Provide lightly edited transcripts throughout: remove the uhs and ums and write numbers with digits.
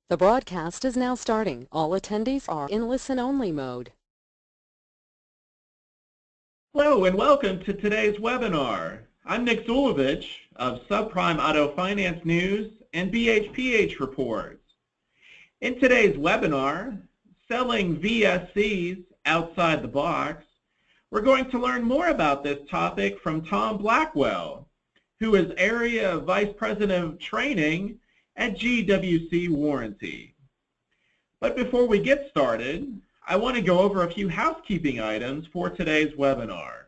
The broadcast is now starting. All attendees are in listen-only mode. Hello and welcome to today's webinar. I'm Nick Zulovich of SubPrime Auto Finance News and BHPH Reports. In today's webinar, Selling VSCs Outside the Box, we're going to learn more about this topic from Tom Blackwell, who is Area Vice President of Training at GWC Warranty. But before we get started, I want to go over a few housekeeping items for today's webinar.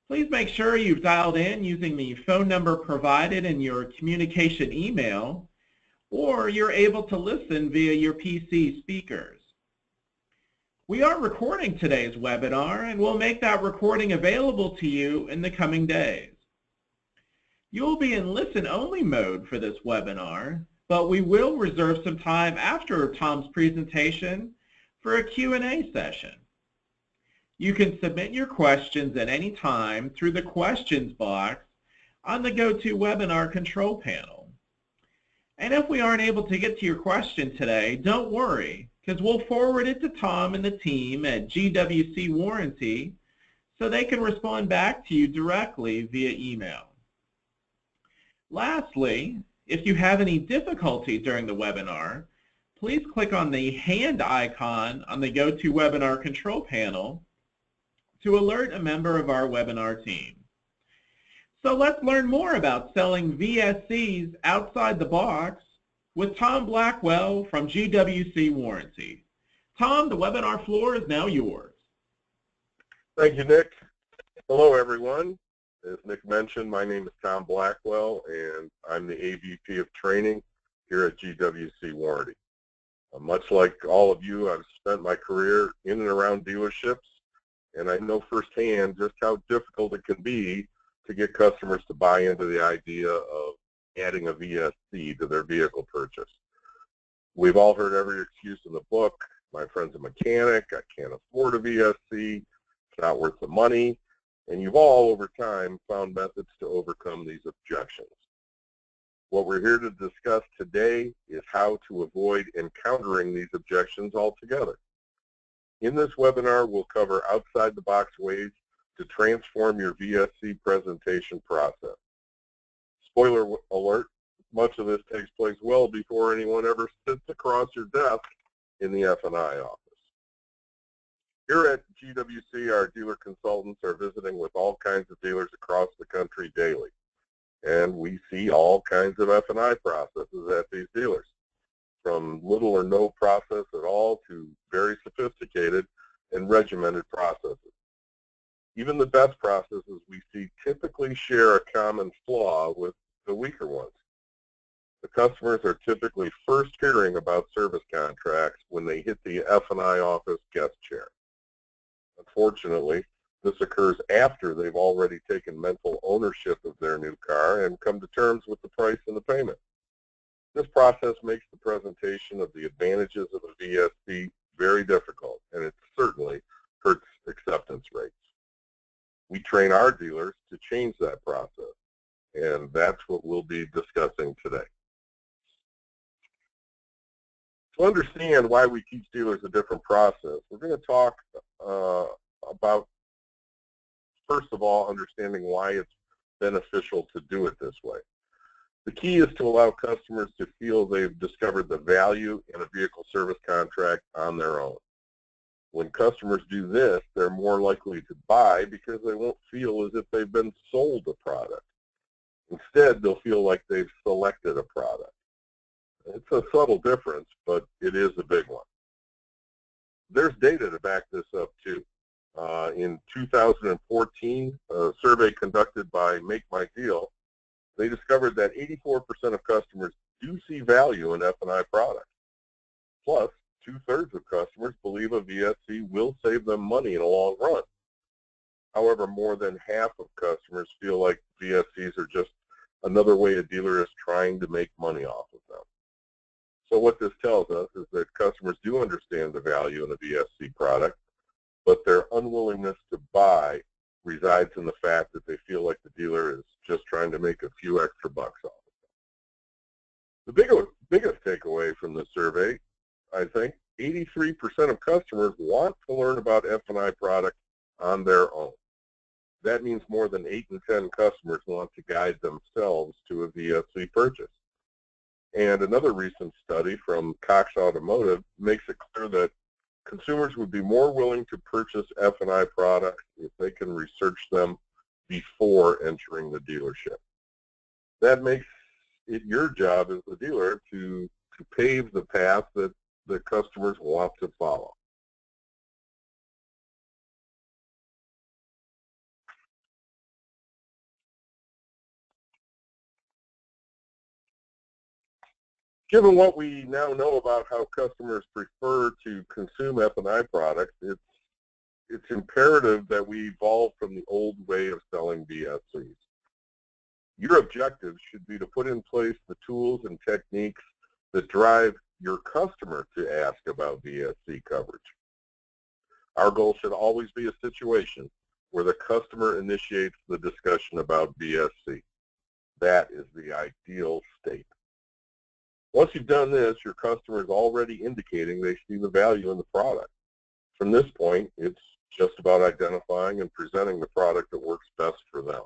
Please make sure you've dialed in using the phone number provided in your communication email, or you're able to listen via your PC speakers. We are recording today's webinar and we'll make that recording available to you in the coming days. You'll be in listen-only mode for this webinar, but we will reserve some time after Tom's presentation for a Q&A session. You can submit your questions at any time through the questions box on the GoToWebinar control panel. And if we aren't able to get to your question today, don't worry, because we'll forward it to Tom and the team at GWC Warranty so they can respond back to you directly via email. Lastly, if you have any difficulty during the webinar, please click on the hand icon on the GoToWebinar control panel to alert a member of our webinar team. So let's learn more about selling VSCs outside the box with Tom Blackwell from GWC Warranty. Tom, the webinar floor is now yours. Thank you, Nick. Hello, everyone. As Nick mentioned, my name is Tom Blackwell, and I'm the AVP of Training here at GWC Warranty. Much like all of you, I've spent my career in and around dealerships, and I know firsthand just how difficult it can be to get customers to buy into the idea of adding a VSC to their vehicle purchase. We've all heard every excuse in the book. My friend's a mechanic, I can't afford a VSC, it's not worth the money, and you've all over time found methods to overcome these objections. What we're here to discuss today is how to avoid encountering these objections altogether. In this webinar, we'll cover outside-the-box ways to transform your VSC presentation process. Spoiler alert, much of this takes place well before anyone ever sits across your desk in the F&I office. Here at GWC, our dealer consultants are visiting with all kinds of dealers across the country daily. And we see all kinds of F&I processes at these dealers, from little or no process at all to very sophisticated and regimented processes. Even the best processes we see typically share a common flaw with the weaker ones. The customers are typically first hearing about service contracts when they hit the F&I office guest chair. Unfortunately, this occurs after they've already taken mental ownership of their new car and come to terms with the price and the payment. This process makes the presentation of the advantages of a VSC very difficult, and it certainly hurts acceptance rates. We train our dealers to change that process, and that's what we'll be discussing today. To understand why we teach dealers a different process, we're going to talk about, first of all, understanding why it's beneficial to do it this way. The key is to allow customers to feel they've discovered the value in a vehicle service contract on their own. When customers do this, they're more likely to buy because they won't feel as if they've been sold a product. Instead, they'll feel like they've selected a product. It's a subtle difference, but it is a big one. There's data to back this up, too. In 2014, a survey conducted by Make My Deal, they discovered that 84% of customers do see value in F&I products. Plus, 2/3 of customers believe a VSC will save them money in the long run. However, more than half of customers feel like VSCs are just another way a dealer is trying to make money off of them. So what this tells us is that customers do understand the value in a VSC product, but their unwillingness to buy resides in the fact that they feel like the dealer is just trying to make a few extra bucks off of them. The biggest takeaway away from the survey, I think 83% of customers want to learn about F&I products on their own. That means more than 8 in 10 customers want to guide themselves to a VSC purchase. And another recent study from Cox Automotive makes it clear that consumers would be more willing to purchase F&I products if they can research them before entering the dealership. That makes it your job as the dealer to pave the path that the customers want to follow. Given what we now know about how customers prefer to consume F&I products, it's imperative that we evolve from the old way of selling VSCs. Your objective should be to put in place the tools and techniques that drive your customer to ask about VSC coverage. Our goal should always be a situation where the customer initiates the discussion about VSC. That is the ideal state. Once you've done this, your customer is already indicating they see the value in the product. From this point, it's just about identifying and presenting the product that works best for them.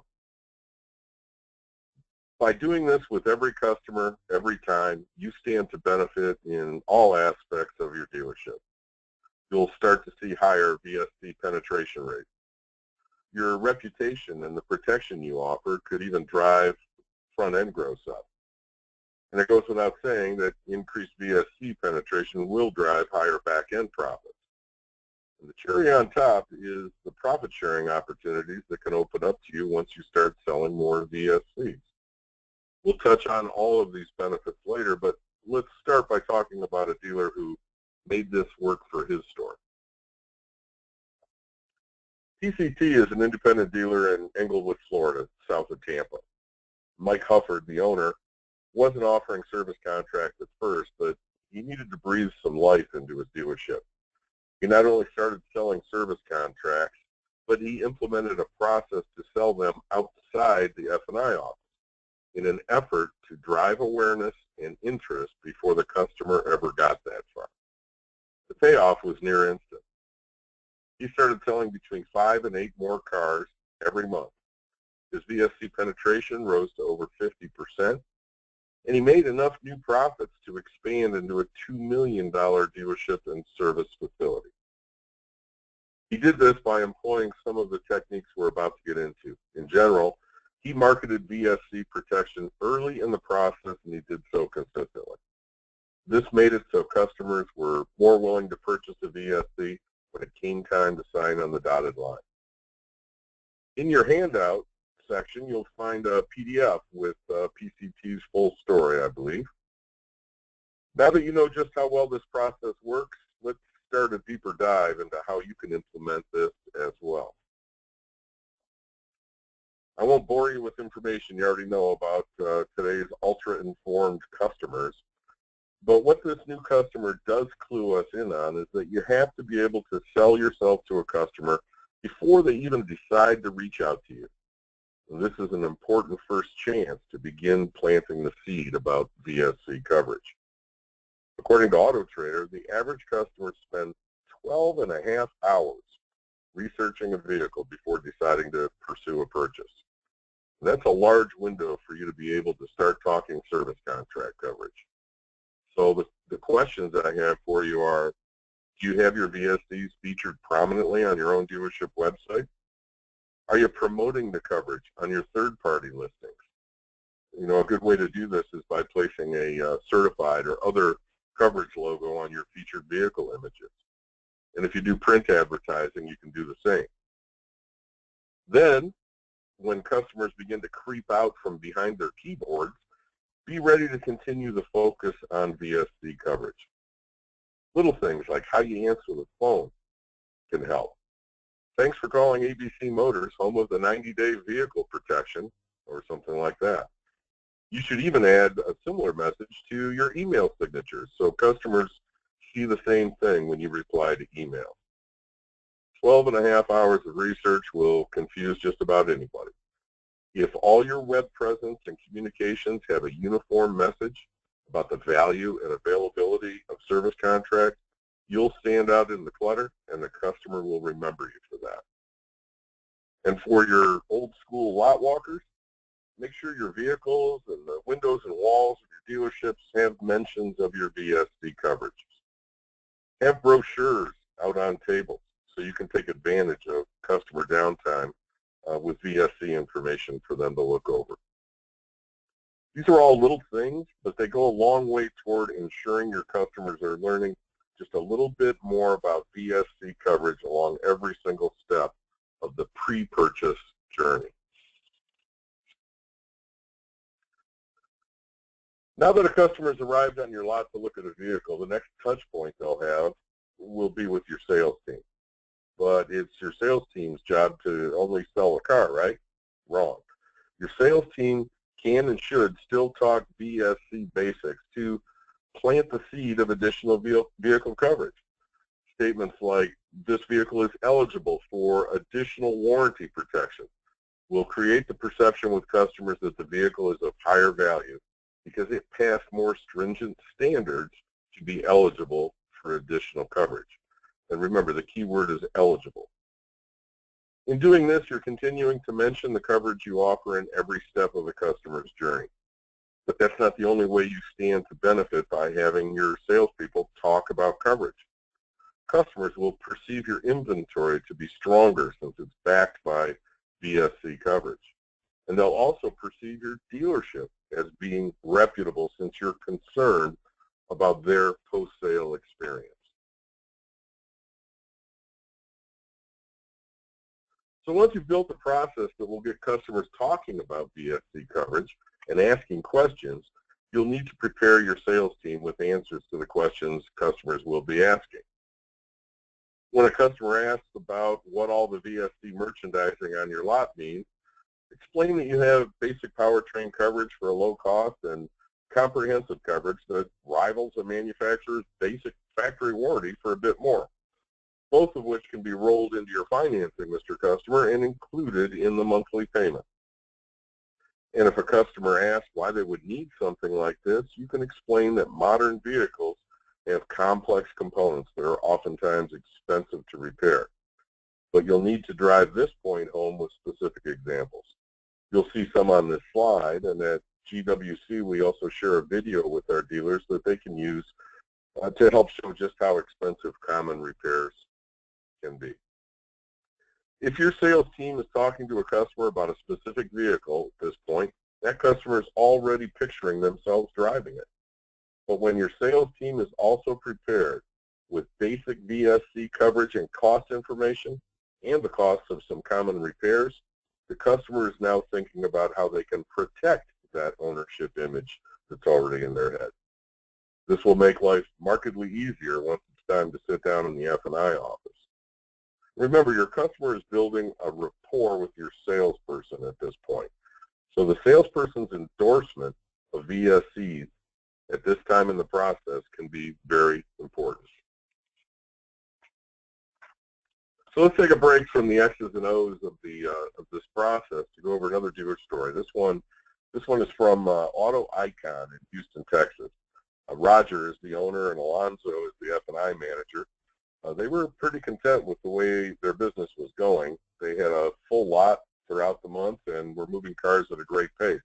By doing this with every customer, every time, you stand to benefit in all aspects of your dealership. You'll start to see higher VSC penetration rates. Your reputation and the protection you offer could even drive front-end gross up. And it goes without saying that increased VSC penetration will drive higher back-end profits. And the cherry on top is the profit-sharing opportunities that can open up to you once you start selling more VSCs. We'll touch on all of these benefits later, but let's start by talking about a dealer who made this work for his store. PCT is an independent dealer in Englewood, Florida, south of Tampa. Mike Hufford, the owner, wasn't offering service contracts at first, but he needed to breathe some life into his dealership. He not only started selling service contracts, but he implemented a process to sell them outside the F&I office in an effort to drive awareness and interest before the customer ever got that far. The payoff was near instant. He started selling between 5 and 8 more cars every month. His VSC penetration rose to over 50%, and he made enough new profits to expand into a $2 million dealership and service facility. He did this by employing some of the techniques we're about to get into. In general, he marketed VSC protection early in the process, and he did so consistently. This made it so customers were more willing to purchase a VSC when it came time to sign on the dotted line. In your handout section, you'll find a PDF with PCT's full story, I believe. Now that you know just how well this process works, let's start a deeper dive into how you can implement this as well. I won't bore you with information you already know about today's ultra-informed customers, but what this new customer does clue us in on is that you have to be able to sell yourself to a customer before they even decide to reach out to you. And this is an important first chance to begin planting the seed about VSC coverage. According to AutoTrader, the average customer spends 12.5 hours researching a vehicle before deciding to pursue a purchase. And that's a large window for you to be able to start talking service contract coverage. So the questions that I have for you are, do you have your VSCs featured prominently on your own dealership website? Are you promoting the coverage on your third-party listings? You know, a good way to do this is by placing a certified or other coverage logo on your featured vehicle images. And if you do print advertising, you can do the same. Then, when customers begin to creep out from behind their keyboards, be ready to continue the focus on VSC coverage. Little things like how you answer the phone can help. Thanks for calling ABC Motors, home of the 90-day vehicle protection, or something like that. You should even add a similar message to your email signatures so customers see the same thing when you reply to email. 12.5 hours of research will confuse just about anybody. If all your web presence and communications have a uniform message, about the value and availability of service contracts, you'll stand out in the clutter and the customer will remember you for that. And for your old school lot walkers, make sure your vehicles and the windows and walls of your dealerships have mentions of your VSC coverages. Have brochures out on tables so you can take advantage of customer downtime with VSC information for them to look over. These are all little things, but they go a long way toward ensuring your customers are learning just a little bit more about VSC coverage along every single step of the pre-purchase journey. Now that a customer has arrived on your lot to look at a vehicle, the next touch point they'll have will be with your sales team. But it's your sales team's job to only sell a car, right? Wrong. Your sales team can and should still talk VSC basics to plant the seed of additional vehicle coverage. Statements like, this vehicle is eligible for additional warranty protection will create the perception with customers that the vehicle is of higher value because it passed more stringent standards to be eligible for additional coverage. And remember, the key word is eligible. In doing this, you're continuing to mention the coverage you offer in every step of the customer's journey. But that's not the only way you stand to benefit by having your salespeople talk about coverage. Customers will perceive your inventory to be stronger since it's backed by VSC coverage. And they'll also perceive your dealership as being reputable since you're concerned about their post-sale experience. So once you've built a process that will get customers talking about VSC coverage and asking questions, you'll need to prepare your sales team with answers to the questions customers will be asking. When a customer asks about what all the VSC merchandising on your lot means, explain that you have basic powertrain coverage for a low cost and comprehensive coverage that rivals a manufacturer's basic factory warranty for a bit more, both of which can be rolled into your financing, Mr. Customer, and included in the monthly payment. And if a customer asks why they would need something like this, you can explain that modern vehicles have complex components that are oftentimes expensive to repair. But you'll need to drive this point home with specific examples. You'll see some on this slide, and at GWC we also share a video with our dealers that they can use to help show just how expensive common repairs can be. If your sales team is talking to a customer about a specific vehicle at this point, that customer is already picturing themselves driving it. But when your sales team is also prepared with basic VSC coverage and cost information and the costs of some common repairs, the customer is now thinking about how they can protect that ownership image that's already in their head. This will make life markedly easier once it's time to sit down in the F&I office. Remember, your customer is building a rapport with your salesperson at this point. So the salesperson's endorsement of VSCs at this time in the process can be very important. So let's take a break from the X's and O's of this process to go over another dealer story. This one is from Auto Icon in Houston, Texas. Roger is the owner and Alonzo is the F&I manager. They were pretty content with the way their business was going. They had a full lot throughout the month and were moving cars at a great pace.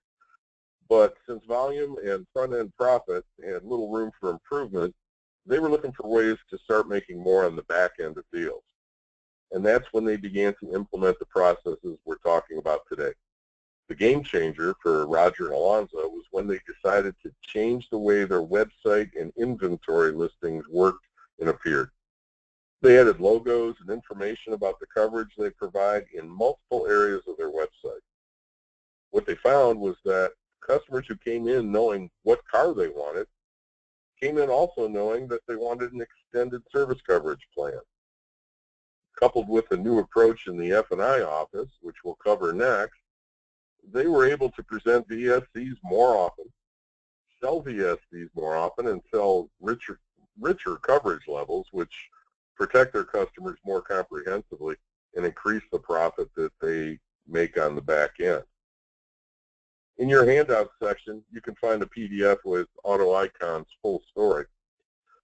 But since volume and front-end profit had little room for improvement, they were looking for ways to start making more on the back end of deals. And that's when they began to implement the processes we're talking about today. The game changer for Roger and Alonzo was when they decided to change the way their website and inventory listings worked and appeared. They added logos and information about the coverage they provide in multiple areas of their website. What they found was that customers who came in knowing what car they wanted came in also knowing that they wanted an extended service coverage plan. Coupled with a new approach in the F&I office, which we'll cover next, they were able to present VSCs more often, sell VSCs more often, and sell richer coverage levels, which protect their customers more comprehensively and increase the profit that they make on the back end. In your handout section, you can find a PDF with AutoIcon's full story.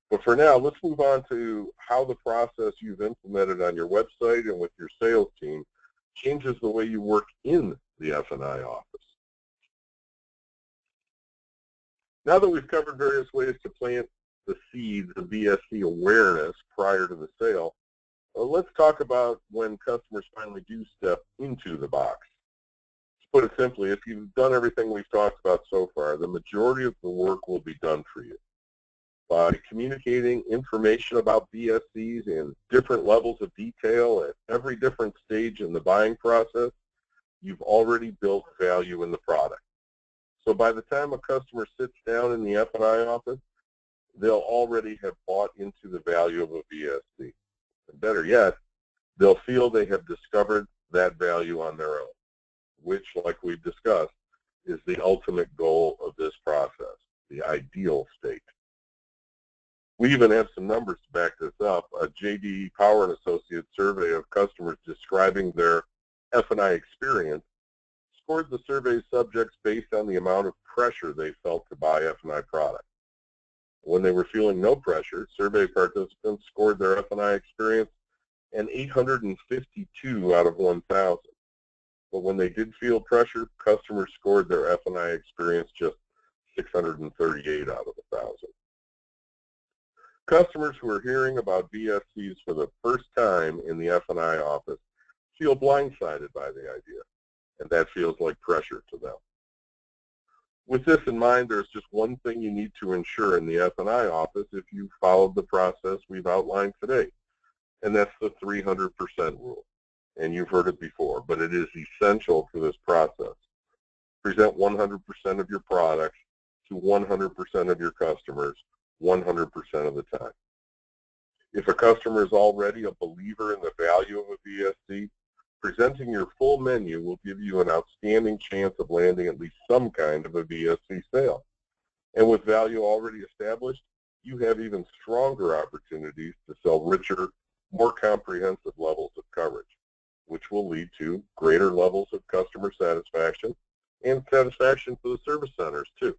But for now, let's move on to how the process you've implemented on your website and with your sales team changes the way you work in the F&I office. Now that we've covered various ways to plant the seeds of VSC awareness prior to the sale, let's talk about when customers finally do step into the box. To put it simply, if you've done everything we've talked about so far, the majority of the work will be done for you. By communicating information about VSCs in different levels of detail at every different stage in the buying process, you've already built value in the product. So by the time a customer sits down in the F&I office, they'll already have bought into the value of a VSC. And better yet, they'll feel they have discovered that value on their own, which, like we've discussed, is the ultimate goal of this process, the ideal state. We even have some numbers to back this up. A J.D. Power and Associates survey of customers describing their F&I experience scored the survey subjects based on the amount of pressure they felt to buy F&I products. When they were feeling no pressure, survey participants scored their F&I experience an 852 out of 1,000. But when they did feel pressure, customers scored their F&I experience just 638 out of 1,000. Customers who are hearing about VSCs for the first time in the F&I office feel blindsided by the idea, and that feels like pressure to them. With this in mind, there's just one thing you need to ensure in the F&I office if you followed the process we've outlined today, and that's the 300% rule. And you've heard it before, but it is essential for this process. Present 100% of your products to 100% of your customers 100% of the time. If a customer is already a believer in the value of a VSC, presenting your full menu will give you an outstanding chance of landing at least some kind of a VSC sale. And with value already established, you have even stronger opportunities to sell richer, more comprehensive levels of coverage, which will lead to greater levels of customer satisfaction and satisfaction for the service centers too.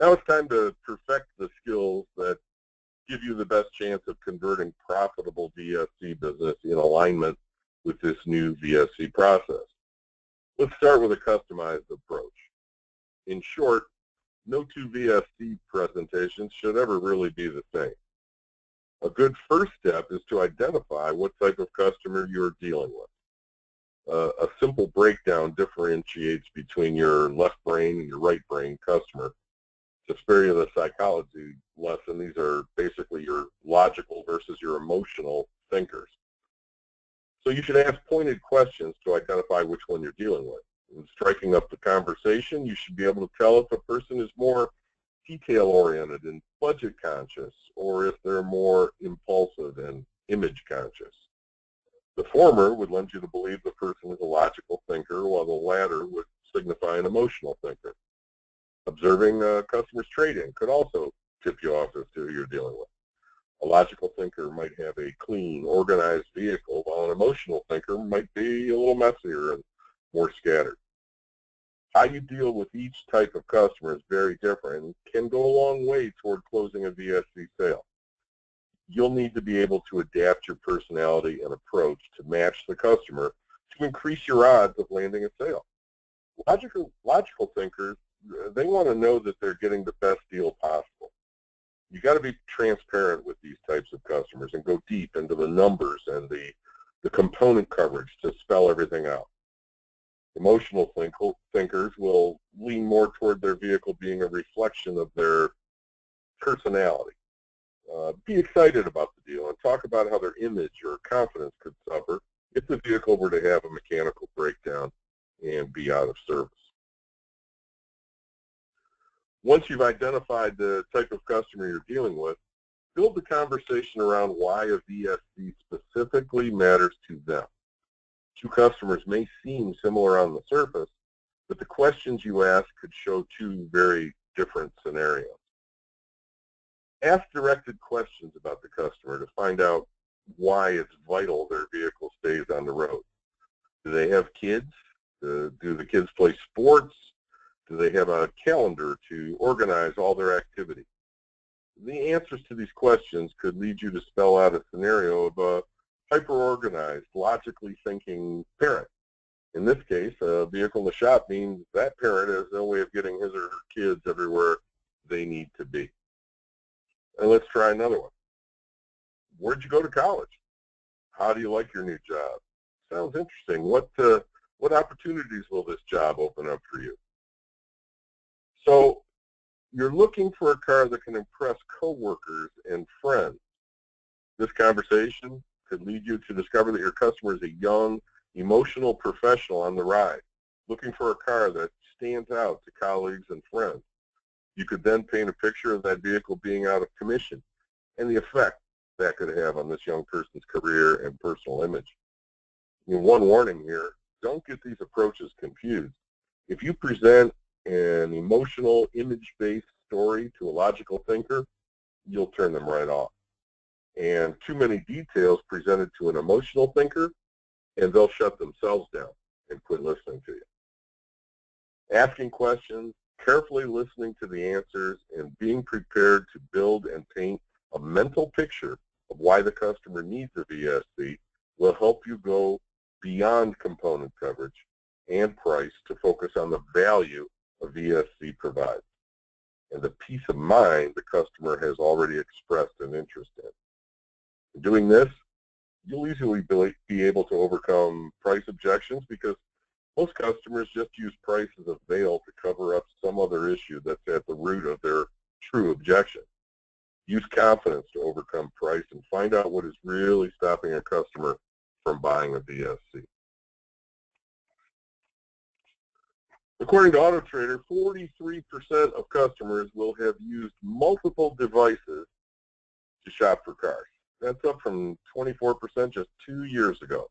Now it's time to perfect the skills that give you the best chance of converting profitable VSC business in alignment with this new VSC process. Let's start with a customized approach. In short, no two VSC presentations should ever really be the same. A good first step is to identify what type of customer you're dealing with. A simple breakdown differentiates between your left brain and your right brain customer. To spare you the psychology lesson, these are basically your logical versus your emotional thinkers. So you should ask pointed questions to identify which one you're dealing with. In striking up the conversation, you should be able to tell if a person is more detail-oriented and budget-conscious, or if they're more impulsive and image-conscious. The former would lend you to believe the person is a logical thinker, while the latter would signify an emotional thinker. Observing a customer's trade-in could also tip you off as to who you're dealing with. A logical thinker might have a clean, organized vehicle, while an emotional thinker might be a little messier and more scattered. How you deal with each type of customer is very different and can go a long way toward closing a VSC sale. You'll need to be able to adapt your personality and approach to match the customer to increase your odds of landing a sale. Logical thinkers, they want to know that they're getting the best deal possible. You got to be transparent with these types of customers and go deep into the numbers and the component coverage to spell everything out. Emotional thinkers will lean more toward their vehicle being a reflection of their personality. Be excited about the deal and talk about how their image or confidence could suffer if the vehicle were to have a mechanical breakdown and be out of service. Once you've identified the type of customer you're dealing with, build the conversation around why a VSC specifically matters to them. Two customers may seem similar on the surface, but the questions you ask could show two very different scenarios. Ask directed questions about the customer to find out why it's vital their vehicle stays on the road. Do they have kids? Do the kids play sports? Do they have a calendar to organize all their activities? The answers to these questions could lead you to spell out a scenario of a hyper-organized, logically thinking parent. In this case, a vehicle in the shop means that parent has no way of getting his or her kids everywhere they need to be. And let's try another one. Where'd you go to college? How do you like your new job? Sounds interesting. What opportunities will this job open up for you? So you're looking for a car that can impress coworkers and friends. This conversation could lead you to discover that your customer is a young, emotional professional on the ride, looking for a car that stands out to colleagues and friends. You could then paint a picture of that vehicle being out of commission and the effect that could have on this young person's career and personal image. One warning here, don't get these approaches confused. If you present an emotional, image-based story to a logical thinker, you'll turn them right off. And too many details presented to an emotional thinker, and they'll shut themselves down and quit listening to you. Asking questions, carefully listening to the answers, and being prepared to build and paint a mental picture of why the customer needs a VSC will help you go beyond component coverage and price to focus on the value a VSC provides and the peace of mind the customer has already expressed an interest in. In doing this, you'll easily be able to overcome price objections because most customers just use price as a veil to cover up some other issue that's at the root of their true objection. Use confidence to overcome price and find out what is really stopping a customer from buying a VSC. According to AutoTrader, 43% of customers will have used multiple devices to shop for cars. That's up from 24% just 2 years ago.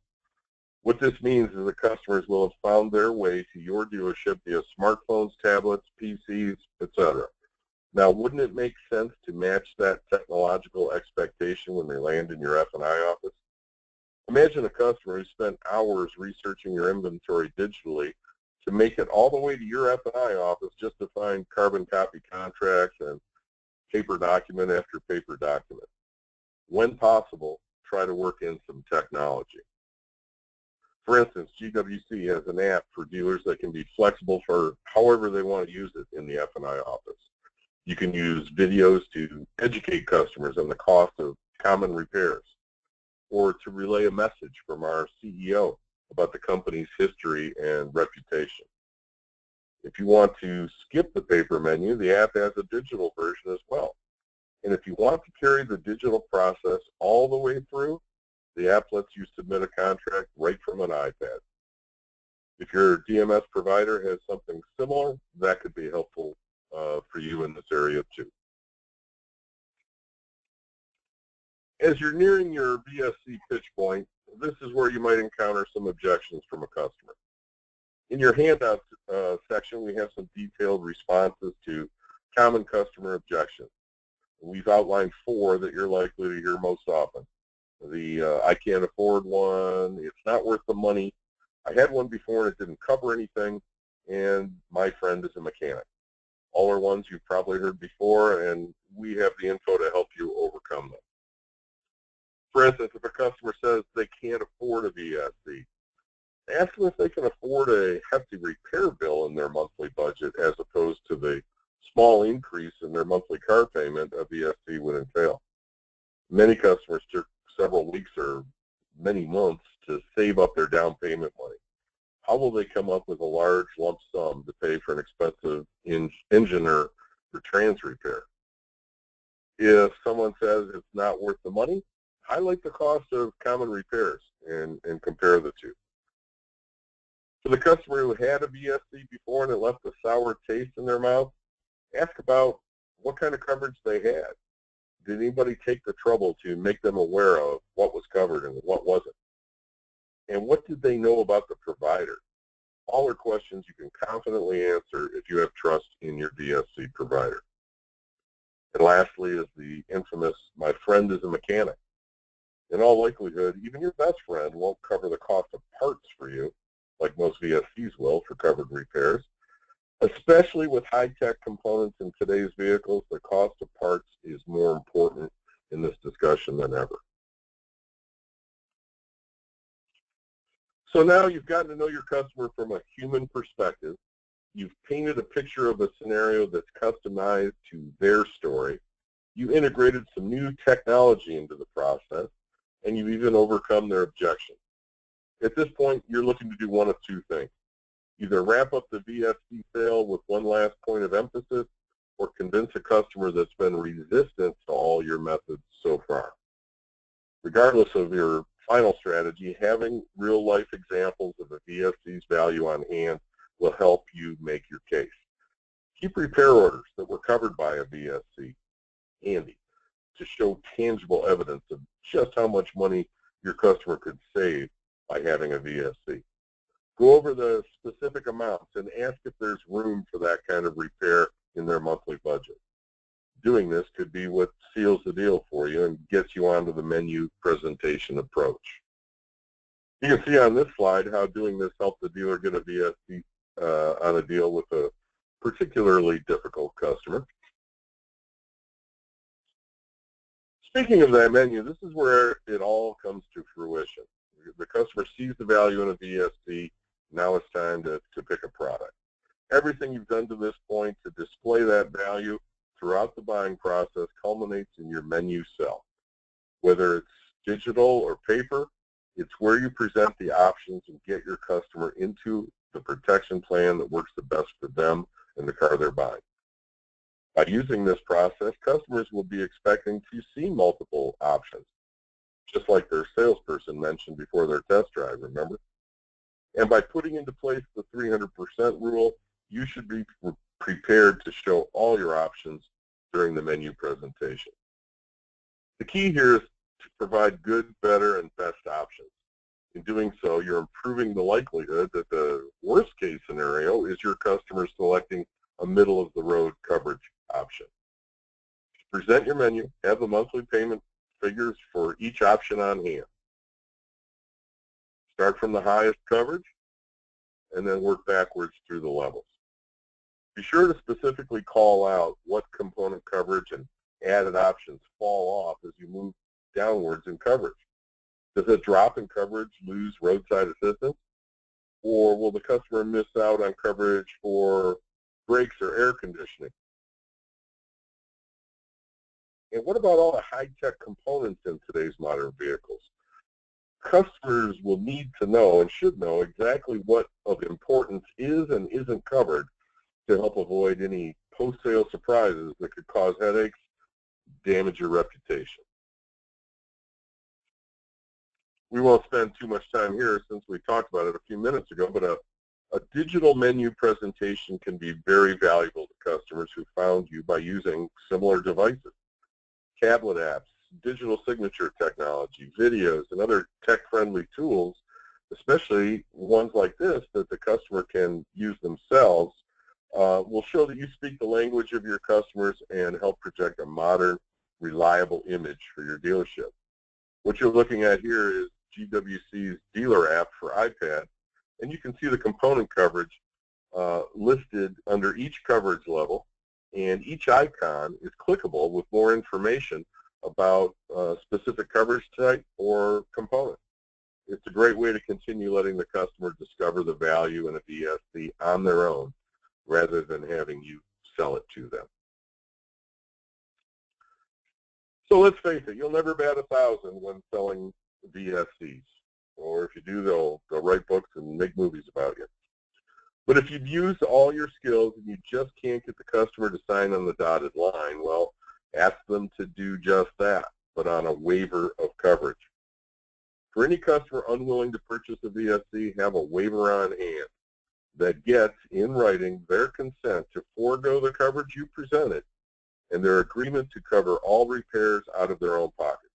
What this means is that customers will have found their way to your dealership via smartphones, tablets, PCs, etc. Now, wouldn't it make sense to match that technological expectation when they land in your F&I office? Imagine a customer who spent hours researching your inventory digitally to make it all the way to your F&I office just to find carbon copy contracts and paper document after paper document. When possible, try to work in some technology. For instance, GWC has an app for dealers that can be flexible for however they want to use it in the F&I office. You can use videos to educate customers on the cost of common repairs, or to relay a message from our CEO about the company's history and reputation. If you want to skip the paper menu, the app has a digital version as well. And if you want to carry the digital process all the way through, the app lets you submit a contract right from an iPad. If your DMS provider has something similar, that could be helpful for you in this area too. As you're nearing your VSC pitch point, this is where you might encounter some objections from a customer. In your handout section, we have some detailed responses to common customer objections. We've outlined 4 that you're likely to hear most often. The I can't afford one, it's not worth the money, I had one before and it didn't cover anything, and my friend is a mechanic. All are ones you've probably heard before, and we have the info to help you overcome them. For instance, if a customer says they can't afford a VSC, ask them if they can afford a hefty repair bill in their monthly budget as opposed to the small increase in their monthly car payment a VSC would entail. Many customers took several weeks or many months to save up their down payment money. How will they come up with a large lump sum to pay for an expensive engine or trans repair? If someone says it's not worth the money, highlight the cost of common repairs and compare the two. For the customer who had a VSC before and it left a sour taste in their mouth, ask about what kind of coverage they had. Did anybody take the trouble to make them aware of what was covered and what wasn't? And what did they know about the provider? All are questions you can confidently answer if you have trust in your VSC provider. And lastly is the infamous, my friend is a mechanic. In all likelihood, even your best friend won't cover the cost of parts for you, like most VSCs will for covered repairs. Especially with high-tech components in today's vehicles, the cost of parts is more important in this discussion than ever. So now you've gotten to know your customer from a human perspective. You've painted a picture of a scenario that's customized to their story. You integrated some new technology into the process, and you've even overcome their objections. At this point, you're looking to do one of two things. Either wrap up the VSC sale with one last point of emphasis, or convince a customer that's been resistant to all your methods so far. Regardless of your final strategy, having real-life examples of a VSC's value on hand will help you make your case. Keep repair orders that were covered by a VSC handy to show tangible evidence of just how much money your customer could save by having a VSC. Go over the specific amounts and ask if there's room for that kind of repair in their monthly budget. Doing this could be what seals the deal for you and gets you onto the menu presentation approach. You can see on this slide how doing this helped the dealer get a VSC on a deal with a particularly difficult customer. Speaking of that menu, this is where it all comes to fruition. The customer sees the value in a VSC. Now it's time to pick a product. Everything you've done to this point to display that value throughout the buying process culminates in your menu sell. Whether it's digital or paper, it's where you present the options and get your customer into the protection plan that works the best for them and the car they're buying. By using this process, customers will be expecting to see multiple options, just like their salesperson mentioned before their test drive, remember? And by putting into place the 300% rule, you should be prepared to show all your options during the menu presentation. The key here is to provide good, better, and best options. In doing so, you're improving the likelihood that the worst case scenario is your customer selecting a middle-of-the-road coverage option. Present your menu, have the monthly payment figures for each option on hand. Start from the highest coverage and then work backwards through the levels. Be sure to specifically call out what component coverage and added options fall off as you move downwards in coverage. Does a drop in coverage lose roadside assistance? Or will the customer miss out on coverage for brakes or air conditioning? And what about all the high-tech components in today's modern vehicles? Customers will need to know and should know exactly what of importance is and isn't covered to help avoid any post-sale surprises that could cause headaches, damage your reputation. We won't spend too much time here since we talked about it a few minutes ago, but a digital menu presentation can be very valuable to customers who found you by using similar devices. Tablet apps, digital signature technology, videos, and other tech-friendly tools, especially ones like this that the customer can use themselves, will show that you speak the language of your customers and help project a modern, reliable image for your dealership. What you're looking at here is GWC's dealer app for iPad, and you can see the component coverage listed under each coverage level, and each icon is clickable with more information about specific coverage type or component. It's a great way to continue letting the customer discover the value in a VSC on their own rather than having you sell it to them. So let's face it, you'll never bat 1,000 when selling VSCs. Or if you do, they'll write books and make movies about you. But if you've used all your skills and you just can't get the customer to sign on the dotted line, well, ask them to do just that, but on a waiver of coverage. For any customer unwilling to purchase a VSC, have a waiver on hand that gets, in writing, their consent to forego the coverage you presented and their agreement to cover all repairs out of their own pocket.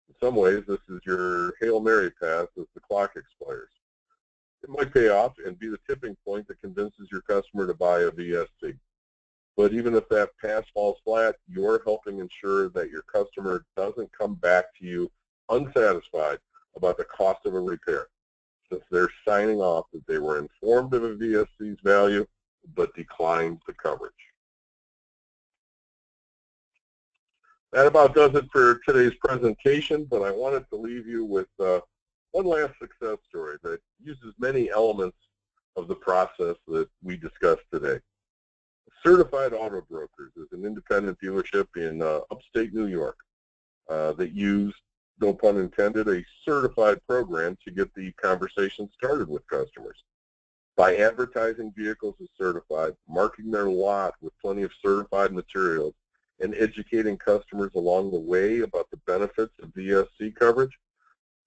In some ways, this is your Hail Mary pass as the clock expires. It might pay off and be the tipping point that convinces your customer to buy a VSC. But even if that pass falls flat, you're helping ensure that your customer doesn't come back to you unsatisfied about the cost of a repair, since they're signing off that they were informed of a VSC's value but declined the coverage. That about does it for today's presentation, but I wanted to leave you with one last success story that uses many elements of the process that we discussed today. Certified Auto Brokers is an independent dealership in upstate New York that used, no pun intended, a certified program to get the conversation started with customers. By advertising vehicles as certified, marking their lot with plenty of certified materials, and educating customers along the way about the benefits of VSC coverage,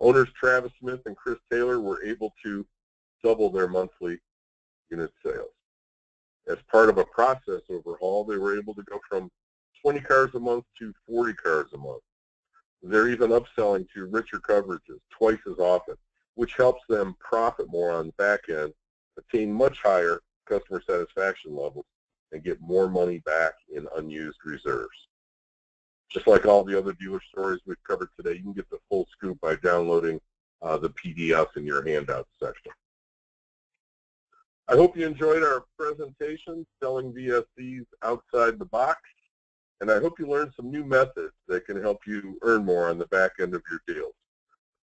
owners Travis Smith and Chris Taylor were able to double their monthly unit sales. As part of a process overhaul, they were able to go from 20 cars a month to 40 cars a month. They're even upselling to richer coverages twice as often, which helps them profit more on the back end, attain much higher customer satisfaction levels, and get more money back in unused reserves. Just like all the other dealer stories we've covered today, you can get the full scoop by downloading the PDF in your handout section. I hope you enjoyed our presentation, Selling VSCs Outside the Box, and I hope you learned some new methods that can help you earn more on the back end of your deals.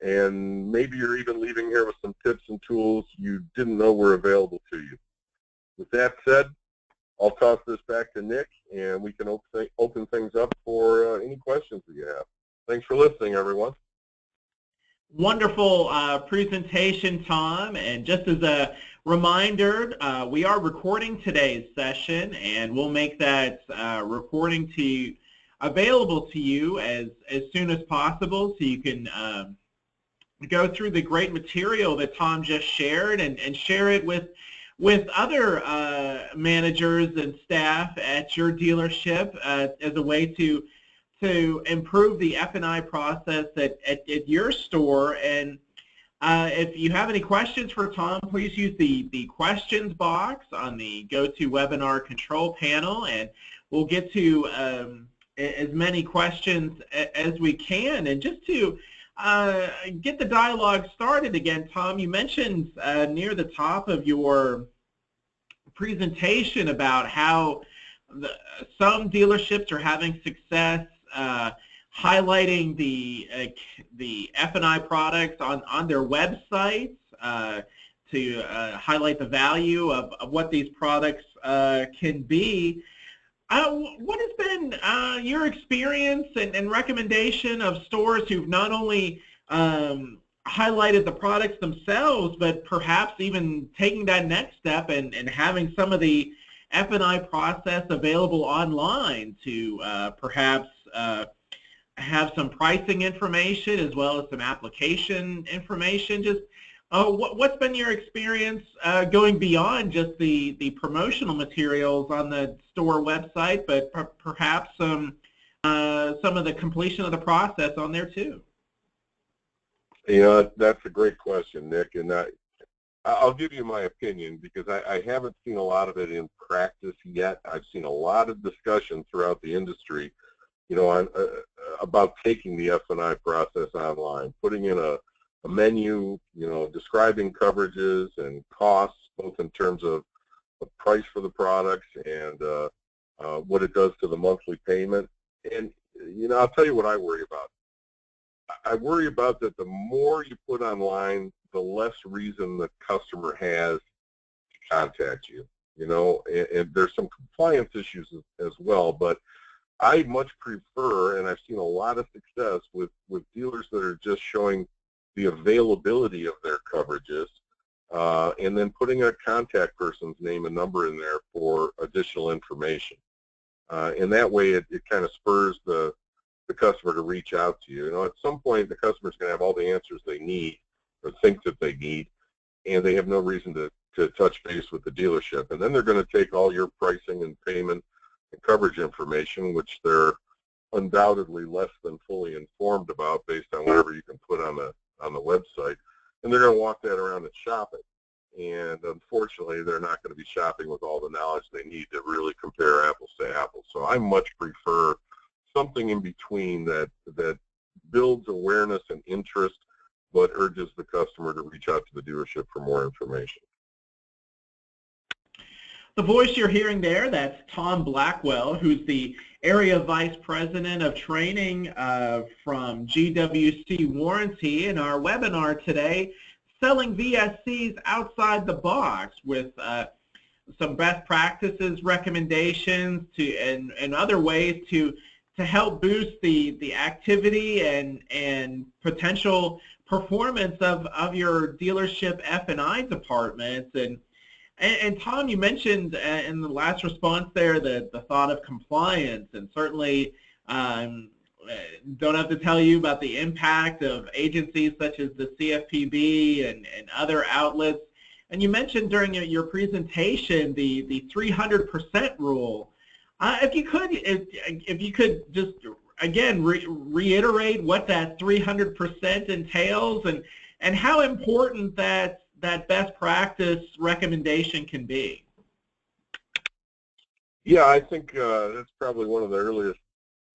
And maybe you're even leaving here with some tips and tools you didn't know were available to you. With that said, I'll toss this back to Nick, and we can open things up for any questions that you have. Thanks for listening, everyone. Wonderful presentation, Tom. And just as a reminder, we are recording today's session, and we'll make that recording available to you as soon as possible, so you can go through the great material that Tom just shared and share it with other managers and staff at your dealership as a way to improve the F&I process at your store. And if you have any questions for Tom, please use the questions box on the GoToWebinar control panel, and we'll get to as many questions as we can. And just to get the dialogue started again, Tom, you mentioned near the top of your presentation about how some dealerships are having success highlighting the F&I products on their websites to highlight the value of what these products can be. What has been your experience and recommendation of stores who've not only highlighted the products themselves, but perhaps even taking that next step and having some of the F&I process available online to perhaps have some pricing information as well as some application information? Just what's been your experience going beyond just the promotional materials on the store website, but perhaps some of the completion of the process on there too? You know, that's a great question, Nick, and I'll give you my opinion because I haven't seen a lot of it in practice yet. I've seen a lot of discussion throughout the industry, you know, about taking the F&I process online, putting in a menu, you know, describing coverages and costs, both in terms of the price for the products and what it does to the monthly payment. And, you know, I'll tell you what I worry about. I worry about that the more you put online, the less reason the customer has to contact you, you know, and there's some compliance issues as well, but I much prefer, and I've seen a lot of success with dealers that are just showing the availability of their coverages and then putting a contact person's name and number in there for additional information. And that way it kind of spurs the customer to reach out to you. You know, at some point the customer's going to have all the answers they need or think that they need, and they have no reason to touch base with the dealership. And then they're going to take all your pricing and payment and coverage information, which they're undoubtedly less than fully informed about based on whatever you can put on the website, and they're going to walk that around and shop it. And unfortunately, they're not going to be shopping with all the knowledge they need to really compare apples to apples. So I much prefer something in between that builds awareness and interest, but urges the customer to reach out to the dealership for more information. The voice you're hearing there, that's Tom Blackwell, who's the Area Vice President of Training from GWC Warranty, in our webinar today, Selling VSCs Outside the Box, with some best practices, recommendations, and other ways to help boost the activity and potential performance of your dealership F&I departments. And Tom, you mentioned in the last response there the thought of compliance, and certainly don't have to tell you about the impact of agencies such as the CFPB and other outlets. And you mentioned during your presentation the 300% rule. If you could just again reiterate what that 300% entails, and how important that best practice recommendation can be. Yeah, I think that's probably one of the earliest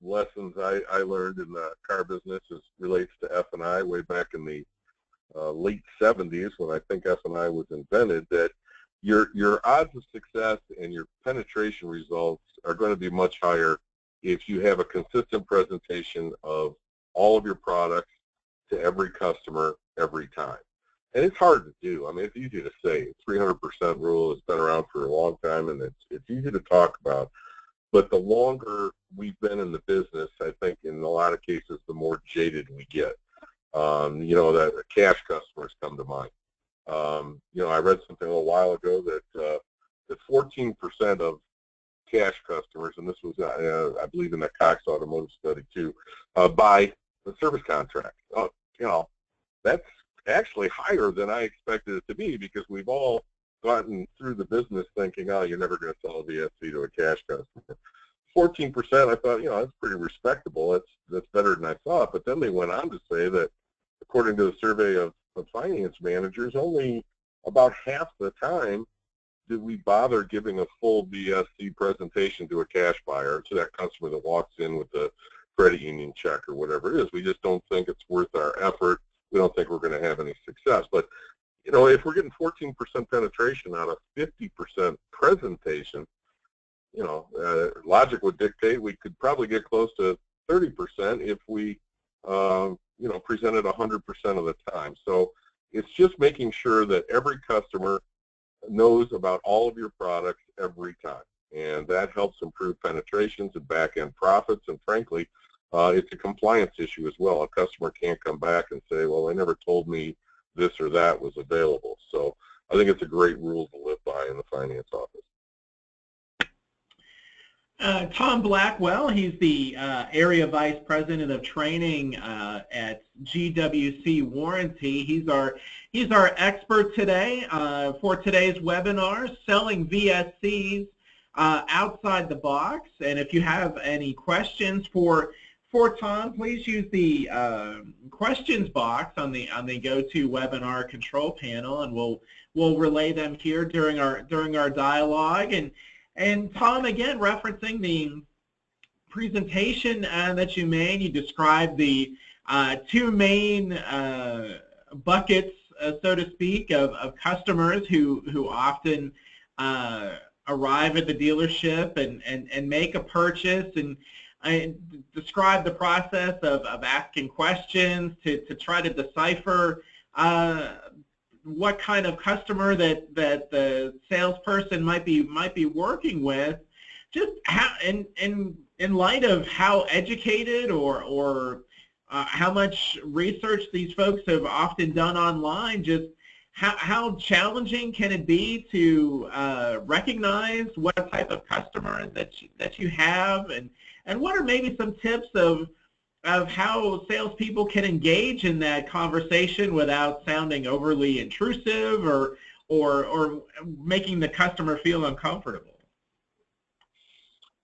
lessons I learned in the car business as relates to F&I way back in the late 70s, when I think F&I was invented, that your odds of success and your penetration results are going to be much higher if you have a consistent presentation of all of your products to every customer every time. And it's hard to do. I mean, it's easy to say. 300% rule has been around for a long time, and it's easy to talk about. But the longer we've been in the business, I think in a lot of cases, the more jaded we get. You know, that cash customers come to mind. You know, I read something a little while ago that 14% of cash customers, and this was, I believe, in the Cox Automotive study too, buy the service contract. You know, that's actually higher than I expected it to be, because we've all gotten through the business thinking, oh, you're never going to sell a VSC to a cash customer. 14%, I thought, you know, that's pretty respectable. That's better than I thought. But then they went on to say that, according to the survey of finance managers, only about half the time did we bother giving a full VSC presentation to a cash buyer, to that customer that walks in with a credit union check or whatever it is. We just don't think it's worth our effort. We don't think we're going to have any success. But, you know, if we're getting 14% penetration out of 50% presentation, you know, logic would dictate we could probably get close to 30% if we, you know, presented 100% of the time. So it's just making sure that every customer knows about all of your products every time. And that helps improve penetrations and back-end profits. And frankly, it's a compliance issue as well. A customer can't come back and say, well, they never told me this or that was available. So I think it's a great rule to live by in the finance office. Tom Blackwell, he's the Area Vice President of Training at GWC Warranty. He's our expert today for today's webinar, Selling VSCs Outside the Box. And if you have any questions for Tom, please use the questions box on the GoToWebinar control panel, and we'll relay them here during our dialogue. And Tom, again, referencing the presentation that you made, you described the two main buckets, so to speak, of customers who often arrive at the dealership and make a purchase, and I describe the process of asking questions to try to decipher what kind of customer that the salesperson might be working with. Just how, in light of how educated or how much research these folks have often done online, just how challenging can it be to recognize what type of customer that you have, and what are maybe some tips of how salespeople can engage in that conversation without sounding overly intrusive or making the customer feel uncomfortable?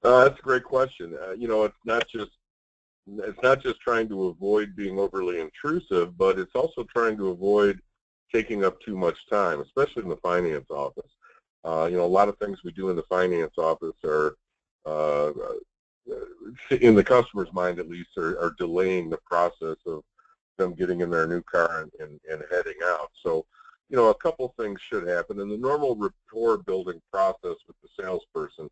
That's a great question. You know, it's not just trying to avoid being overly intrusive, but it's also trying to avoid taking up too much time, especially in the finance office. You know, a lot of things we do in the finance office are in the customer's mind at least, are delaying the process of them getting in their new car and heading out. So, you know, a couple things should happen. In the normal rapport building process with the salesperson,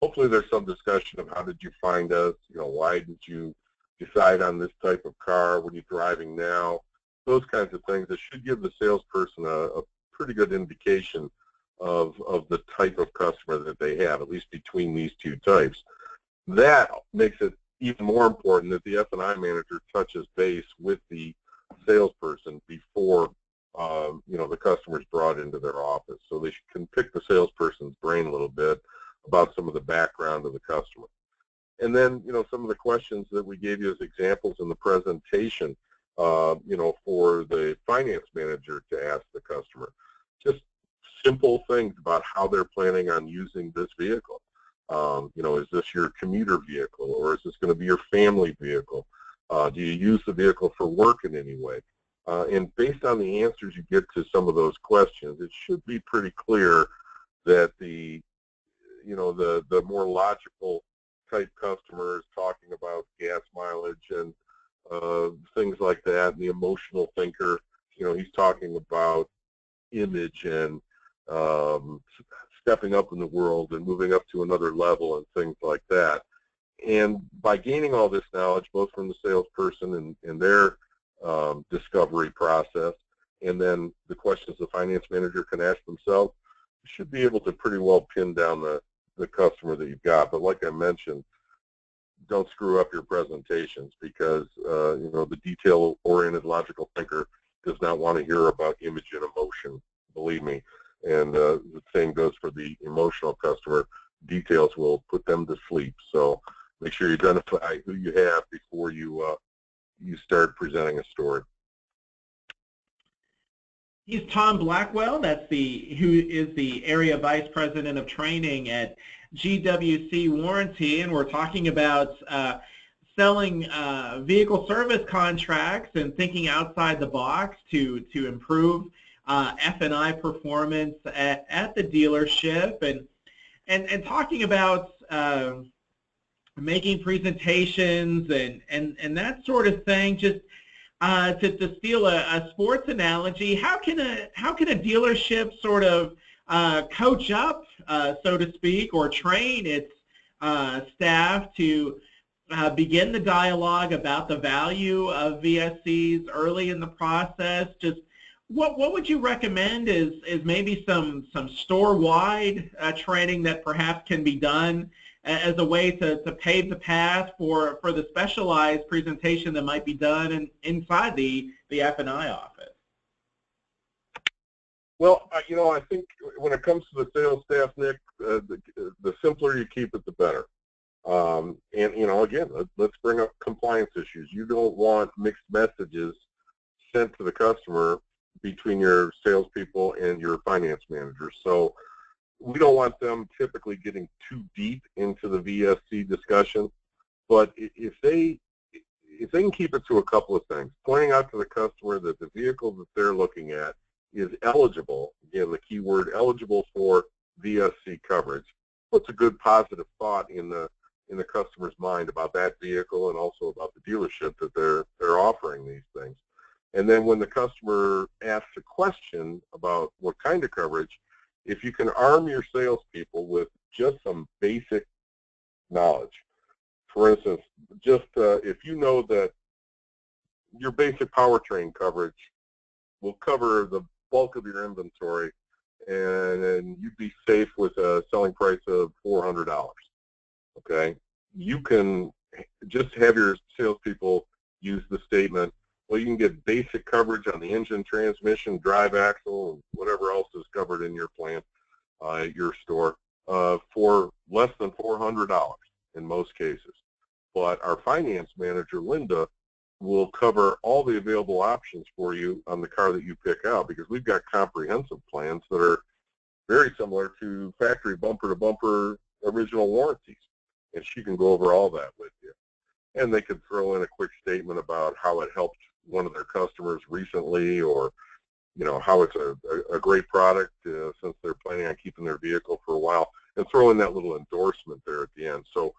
hopefully there's some discussion of how did you find us, you know, why did you decide on this type of car, what are you driving now, those kinds of things that should give the salesperson a pretty good indication of the type of customer that they have, at least between these two types. That makes it even more important that the F&I manager touches base with the salesperson before you know, the customer's brought into their office, so they can pick the salesperson's brain a little bit about some of the background of the customer. And then, you know, some of the questions that we gave you as examples in the presentation, you know, for the finance manager to ask the customer, just simple things about how they're planning on using this vehicle. You know, is this your commuter vehicle, or is this going to be your family vehicle? Do you use the vehicle for work in any way? And based on the answers you get to some of those questions, it should be pretty clear that the, you know, the more logical type customer is talking about gas mileage and things like that. And the emotional thinker, you know, he's talking about image and stepping up in the world and moving up to another level and things like that. And by gaining all this knowledge, both from the salesperson and their discovery process, and then the questions the finance manager can ask themselves, you should be able to pretty well pin down the customer that you've got. But like I mentioned, don't screw up your presentations, because you know, the detail-oriented logical thinker does not want to hear about image and emotion, believe me. And the same goes for the emotional customer. Details will put them to sleep. So make sure you identify who you have before you start presenting a story. He's Tom Blackwell. Who is the Area Vice President of Training at GWC Warranty, and we're talking about selling vehicle service contracts and thinking outside the box to improve F&I performance at the dealership, and talking about making presentations and that sort of thing. Just to steal a sports analogy, how can a dealership sort of coach up, so to speak, or train its staff to begin the dialogue about the value of VSCs early in the process? Just what would you recommend is maybe some store-wide training that perhaps can be done as a way to pave the path for the specialized presentation that might be done inside the F&I office? Well, you know, I think when it comes to the sales staff, Nick, the simpler you keep it, the better. And, you know, again, let's bring up compliance issues. You don't want mixed messages sent to the customer between your salespeople and your finance manager. So we don't want them typically getting too deep into the VSC discussion, but if they can keep it to a couple of things, pointing out to the customer that the vehicle that they're looking at is eligible, again, the key word, eligible for VSC coverage, puts a good positive thought in the customer's mind about that vehicle and also about the dealership that they're offering these things. And then when the customer asks a question about what kind of coverage, if you can arm your salespeople with just some basic knowledge. For instance, just if you know that your basic powertrain coverage will cover the bulk of your inventory, and you'd be safe with a selling price of $400, okay? You can just have your salespeople use the statement, well, you can get basic coverage on the engine, transmission, drive axle, and whatever else is covered in your plant, at your store, for less than $400 in most cases. But our finance manager, Linda, will cover all the available options for you on the car that you pick out, because we've got comprehensive plans that are very similar to factory bumper-to-bumper original warranties. And she can go over all that with you. And they could throw in a quick statement about how it helped one of their customers recently, or you know, how it's a great product since they're planning on keeping their vehicle for a while, and throw in that little endorsement there at the end. So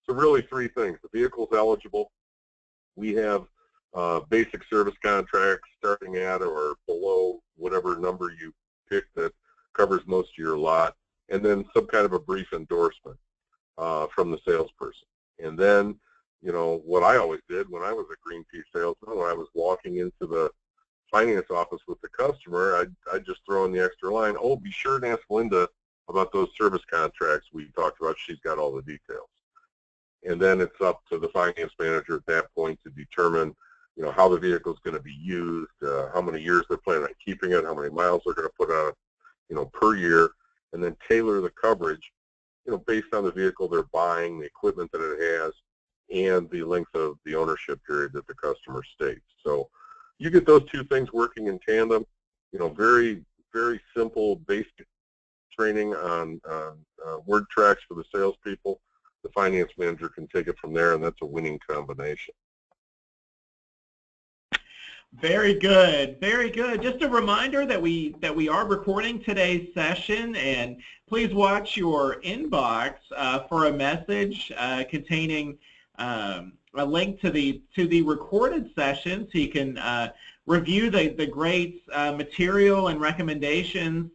So really three things. The vehicle's eligible. We have basic service contracts starting at or below whatever number you pick that covers most of your lot, and then some kind of a brief endorsement from the salesperson. And then, you know, what I always did when I was a green pea salesman, when I was walking into the finance office with the customer, I'd just throw in the extra line, oh, be sure and ask Linda about those service contracts we talked about. She's got all the details. And then it's up to the finance manager at that point to determine, you know, how the vehicle is going to be used, how many years they're planning on keeping it, how many miles they're going to put on it, you know, per year, and then tailor the coverage, you know, based on the vehicle they're buying, the equipment that it has, and the length of the ownership period that the customer states. So you get those two things working in tandem, you know, very, very simple basic training on word tracks for the salespeople. The finance manager can take it from there, and that's a winning combination. Very good, very good. Just a reminder that we are recording today's session, and please watch your inbox for a message containing a link to the recorded session, so you can review the great material and recommendations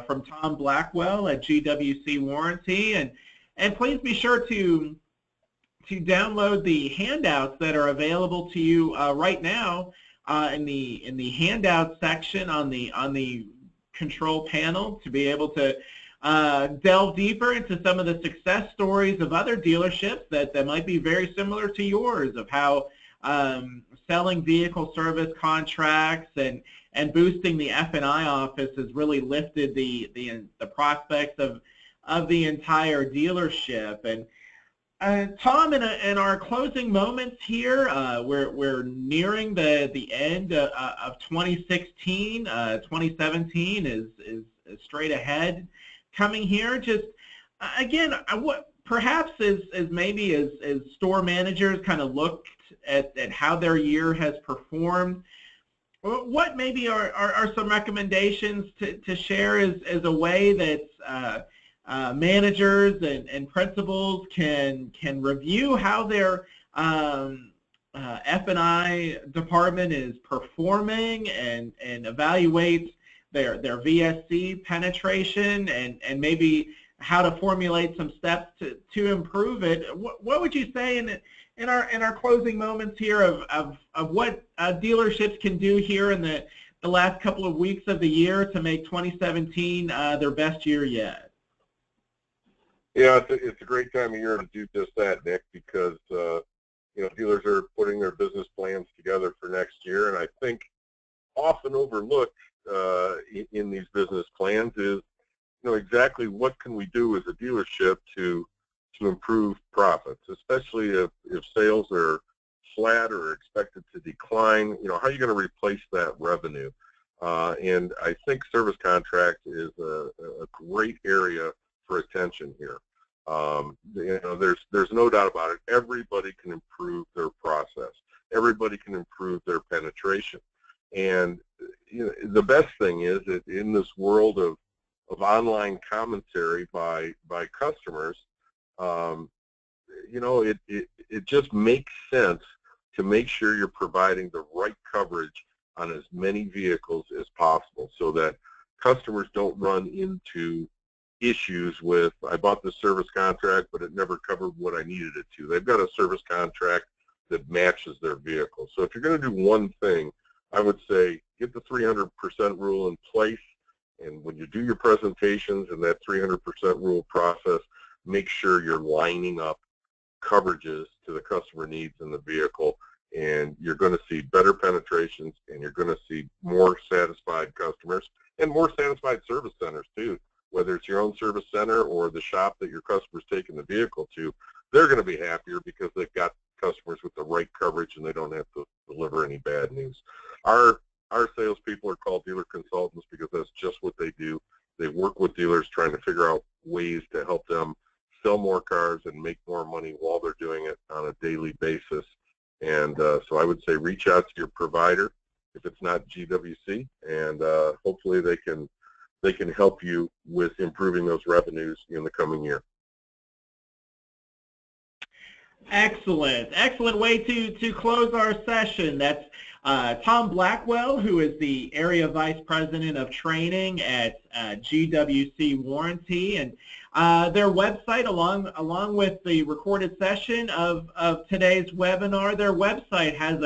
from Tom Blackwell at GWC Warranty, and please be sure to download the handouts that are available to you right now in the handout section on the control panel, to be able to delve deeper into some of the success stories of other dealerships that might be very similar to yours, of how selling vehicle service contracts and boosting the F&I office has really lifted the prospects of the entire dealership. And Tom, in our closing moments here, we're nearing the end of 2016. 2017 is straight ahead coming here. Just again, what perhaps as maybe as store managers kind of looked at how their year has performed, what maybe are some recommendations to share as a way that managers and principals can review how their F&I department is performing and evaluate their VSC penetration and maybe how to formulate some steps to improve it? What would you say in our closing moments here of what dealerships can do here in the last couple of weeks of the year to make 2017 their best year yet? Yeah, it's a great time of year to do just that, Nick, because you know, dealers are putting their business plans together for next year, and I think often overlooked in these business plans is, you know, exactly what can we do as a dealership to improve profits, especially if sales are flat or expected to decline. You know, how are you going to replace that revenue? And I think service contract is a great area for attention here. You know, there's no doubt about it. Everybody can improve their process. Everybody can improve their penetration. And you know, the best thing is that in this world of online commentary by customers, you know, it just makes sense to make sure you're providing the right coverage on as many vehicles as possible, so that customers don't run into issues with, I bought this service contract, but it never covered what I needed it to. They've got a service contract that matches their vehicle. So if you're going to do one thing, I would say get the 300% rule in place, and when you do your presentations and that 300% rule process, make sure you're lining up coverages to the customer needs in the vehicle, and you're going to see better penetrations, and you're going to see more satisfied customers and more satisfied service centers too. Whether it's your own service center or the shop that your customer's taking the vehicle to, they're going to be happier because they've got customers with the right coverage and they don't have to deliver any bad news. Our salespeople are called dealer consultants because that's just what they do. They work with dealers trying to figure out ways to help them sell more cars and make more money while they're doing it on a daily basis. And so I would say reach out to your provider if it's not GWC, and hopefully they can help you with improving those revenues in the coming year. Excellent. Excellent way to close our session. That's Tom Blackwell, who is the Area Vice President of Training at GWC Warranty. And their website, along with the recorded session of today's webinar, their website has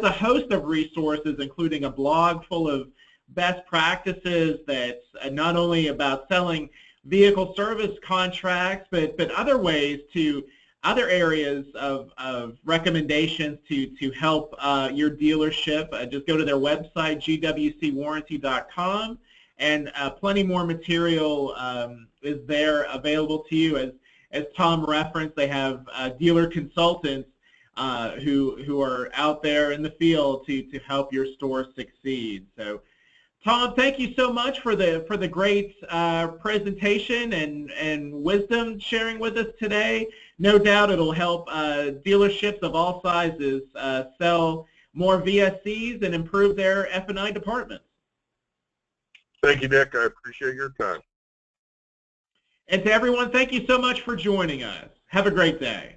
a host of resources, including a blog full of best practices that's not only about selling vehicle service contracts, but other areas of recommendations to help your dealership. Just go to their website, gwcwarranty.com, and plenty more material is there available to you. As Tom referenced, they have dealer consultants who are out there in the field to help your store succeed. So, Tom, thank you so much for the great presentation and wisdom sharing with us today. No doubt it'll help dealerships of all sizes sell more VSCs and improve their F&I departments. Thank you, Nick. I appreciate your time. And to everyone, thank you so much for joining us. Have a great day.